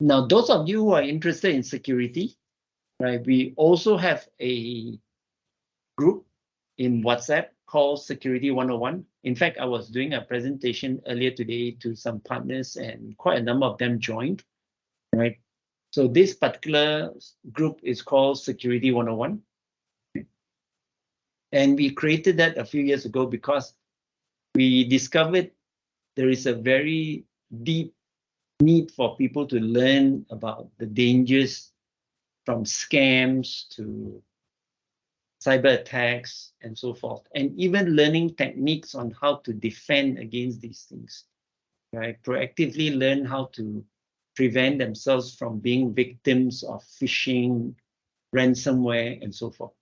Now, those of you who are interested in security, right, we also have a group in WhatsApp called Security 101. In fact, I was doing a presentation earlier today to some partners and quite a number of them joined, right? So this particular group is called Security 101. And we created that a few years ago because we discovered there is a very deep need for people to learn about the dangers from scams to cyber attacks and so forth, and even learning techniques on how to defend against these things, right? Proactively learn how to prevent themselves from being victims of phishing, ransomware, and so forth.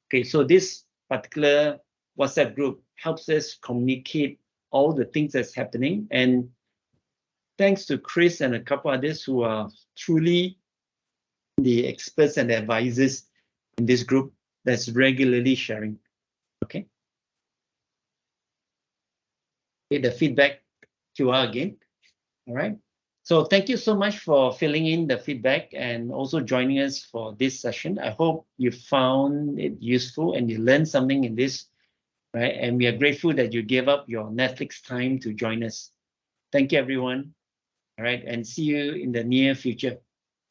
Okay, so this particular WhatsApp group helps us communicate all the things that's happening. And thanks to Chris and a couple others who are truly the experts and advisors in this group that's regularly sharing. Okay. Okay, the feedback QR again. All right. So thank you so much for filling in the feedback and also joining us for this session. I hope you found it useful and you learned something in this, right? And we are grateful that you gave up your Netflix time to join us. Thank you, everyone. All right. And see you in the near future,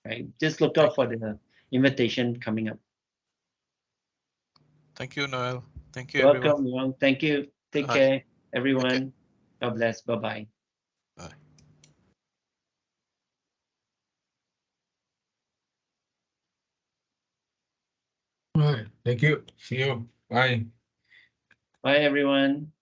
right? Just look out for the invitation coming up. Thank you, Noel. Thank you, You're everyone. welcome, everyone. Thank you. Take Bye. care, everyone. God bless. Bye-bye. Bye. All right. Thank you. See you. Bye. Bye, everyone.